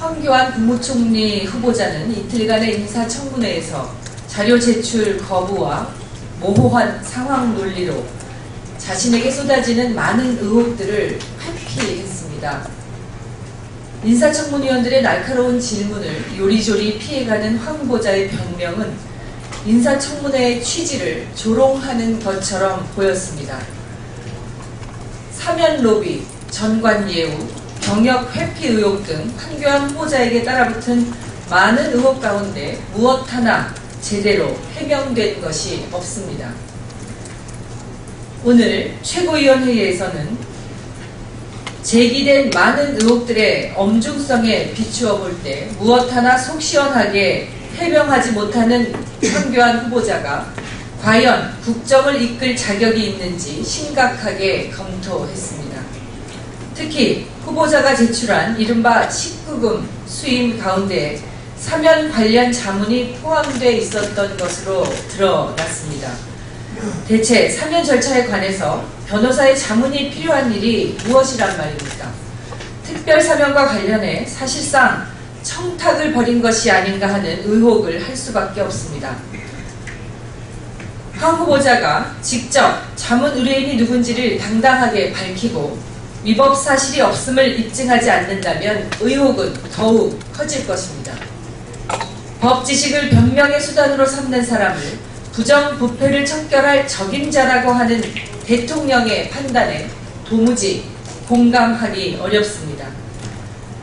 황교안 국무총리 후보자는 이틀간의 인사청문회에서 자료 제출 거부와 모호한 상황 논리로 자신에게 쏟아지는 많은 의혹들을 회피했습니다. 인사청문위원들의 날카로운 질문을 요리조리 피해가는 황 후보자의 변명은 인사청문회의 취지를 조롱하는 것처럼 보였습니다. 사면 로비, 전관 예우, 경력 회피 의혹 등 황교안 후보자에게 따라붙은 많은 의혹 가운데 무엇 하나 제대로 해명된 것이 없습니다. 오늘 최고위원회의에서는 제기된 많은 의혹들의 엄중성에 비추어 볼 때 무엇 하나 속 시원하게 해명하지 못하는 황교안 후보자가 과연 국정을 이끌 자격이 있는지 심각하게 검토했습니다. 특히 후보자가 제출한 이른바 19금 수임 가운데 사면 관련 자문이 포함되어 있었던 것으로 드러났습니다. 대체 사면 절차에 관해서 변호사의 자문이 필요한 일이 무엇이란 말입니까? 특별사면과 관련해 사실상 청탁을 벌인 것이 아닌가 하는 의혹을 할 수밖에 없습니다. 황 후보자가 직접 자문 의뢰인이 누군지를 당당하게 밝히고 위법 사실이 없음을 입증하지 않는다면 의혹은 더욱 커질 것입니다. 법 지식을 변명의 수단으로 삼는 사람을 부정부패를 척결할 적임자라고 하는 대통령의 판단에 도무지 공감하기 어렵습니다.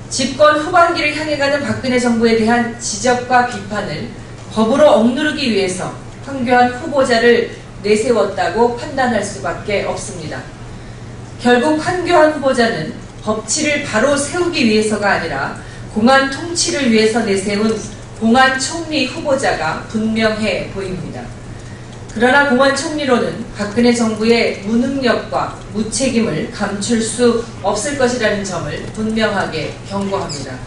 집권 후반기를 향해 가는 박근혜 정부에 대한 지적과 비판을 법으로 억누르기 위해서 황교안 후보자를 내세웠다고 판단할 수밖에 없습니다. 결국 황교안 후보자는 법치를 바로 세우기 위해서가 아니라 공안 통치를 위해서 내세운 공안총리 후보자가 분명해 보입니다. 그러나 공안총리로는 박근혜 정부의 무능력과 무책임을 감출 수 없을 것이라는 점을 분명하게 경고합니다.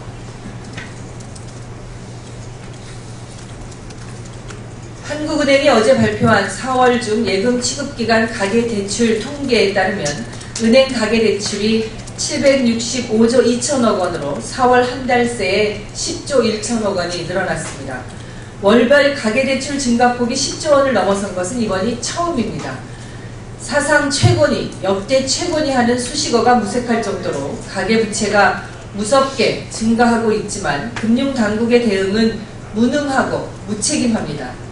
한국은행이 어제 발표한 4월 중 예금 취급기간 가계대출 통계에 따르면 은행 가계대출이 765조 2천억 원으로 4월 한 달 새에 10조 1천억 원이 늘어났습니다. 월별 가계대출 증가폭이 10조 원을 넘어선 것은 이번이 처음입니다. 사상 최고니 역대 최고니 하는 수식어가 무색할 정도로 가계부채가 무섭게 증가하고 있지만 금융당국의 대응은 무능하고 무책임합니다.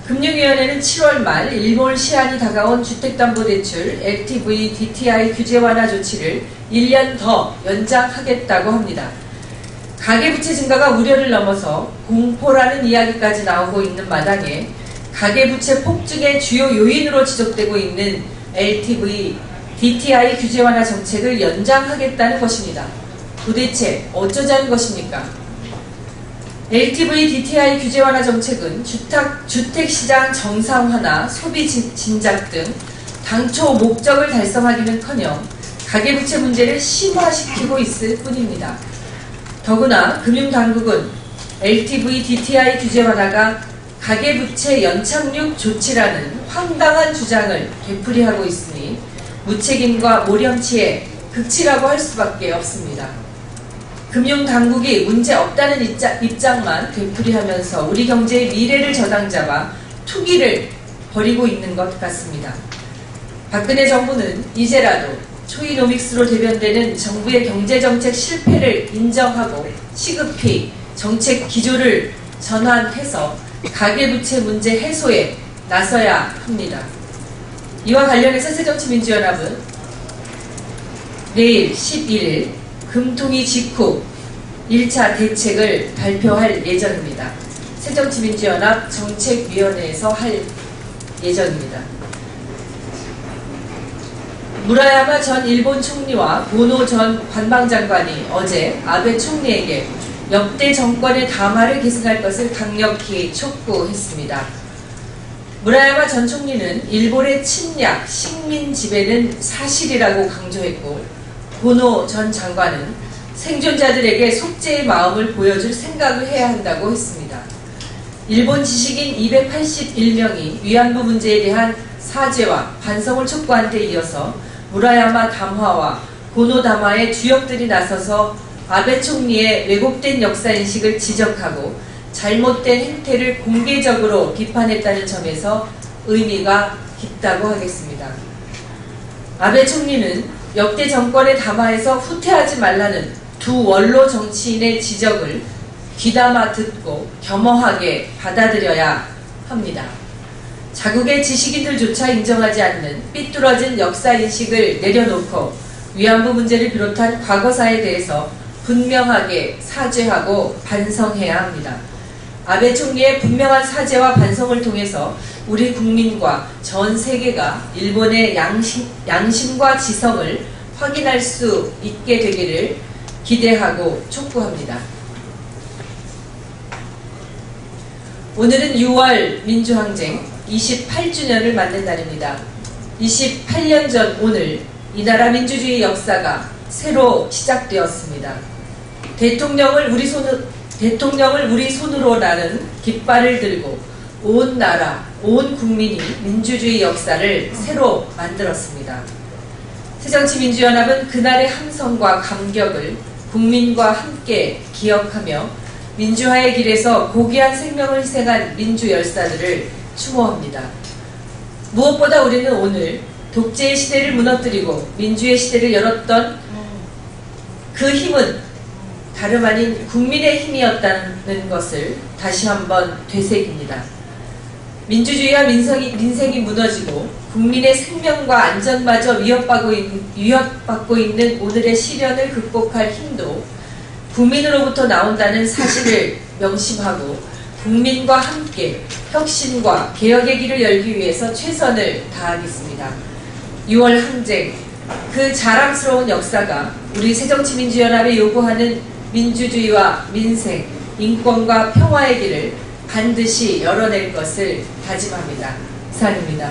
금융위원회는 7월 말 일몰 시한이 다가온 주택담보대출 LTV DTI 규제 완화 조치를 1년 더 연장하겠다고 합니다. 가계부채 증가가 우려를 넘어서 공포라는 이야기까지 나오고 있는 마당에 가계부채 폭증의 주요 요인으로 지적되고 있는 LTV DTI 규제 완화 정책을 연장하겠다는 것입니다. 도대체 어쩌자는 것입니까? LTV DTI 규제 완화 정책은 주택시장 정상화나 소비 진작 등 당초 목적을 달성하기는커녕 가계부채 문제를 심화시키고 있을 뿐입니다. 더구나 금융당국은 LTV DTI 규제 완화가 가계부채 연착륙 조치라는 황당한 주장을 되풀이하고 있으니 무책임과 모렴치의 극치라고 할 수밖에 없습니다. 금융당국이 문제 없다는 입장만 되풀이하면서 우리 경제의 미래를 저당 잡아 투기를 벌이고 있는 것 같습니다. 박근혜 정부는 이제라도 초이노믹스로 대변되는 정부의 경제정책 실패를 인정하고 시급히 정책 기조를 전환해서 가계부채 문제 해소에 나서야 합니다. 이와 관련해서 새정치민주연합은 내일 11일 금통위 직후 1차 대책을 발표할 예정입니다. 새정치민주연합 정책위원회에서 할 예정입니다. 무라야마 전 일본 총리와 고노 전 관방장관이 어제 아베 총리에게 역대 정권의 담화를 계승할 것을 강력히 촉구했습니다. 무라야마 전 총리는 일본의 침략, 식민 지배는 사실이라고 강조했고 고노 전 장관은 생존자들에게 속죄의 마음을 보여줄 생각을 해야 한다고 했습니다. 일본 지식인 281명이 위안부 문제에 대한 사죄와 반성을 촉구한 데 이어서 무라야마 담화와 고노 담화의 주역들이 나서서 아베 총리의 왜곡된 역사인식을 지적하고 잘못된 행태를 공개적으로 비판했다는 점에서 의미가 깊다고 하겠습니다. 아베 총리는 역대 정권의 담화에서 후퇴하지 말라는 두 원로 정치인의 지적을 귀담아 듣고 겸허하게 받아들여야 합니다. 자국의 지식인들조차 인정하지 않는 삐뚤어진 역사인식을 내려놓고 위안부 문제를 비롯한 과거사에 대해서 분명하게 사죄하고 반성해야 합니다. 아베 총리의 분명한 사죄와 반성을 통해서 우리 국민과 전 세계가 일본의 양심과 지성을 확인할 수 있게 되기를 기대하고 촉구합니다. 오늘은 6월 민주항쟁 28주년을 맞는 날입니다. 28년 전 오늘 이 나라 민주주의 역사가 새로 시작되었습니다. 대통령을 우리 손으로라는 깃발을 들고 온 나라, 온 국민이 민주주의 역사를 새로 만들었습니다. 새정치민주연합은 그날의 함성과 감격을 국민과 함께 기억하며 민주화의 길에서 고귀한 생명을 희생한 민주열사들을 추모합니다. 무엇보다 우리는 오늘 독재의 시대를 무너뜨리고 민주의 시대를 열었던 그 힘은 다름 아닌 국민의 힘이었다는 것을 다시 한번 되새깁니다. 민주주의와 민생이 무너지고 국민의 생명과 안전마저 위협받고 있는 오늘의 시련을 극복할 힘도 국민으로부터 나온다는 사실을 명심하고 국민과 함께 혁신과 개혁의 길을 열기 위해서 최선을 다하겠습니다. 6월 항쟁, 그 자랑스러운 역사가 우리 새정치민주연합이 요구하는 민주주의와 민생, 인권과 평화의 길을 반드시 열어낼 것을 다짐합니다. 이상입니다.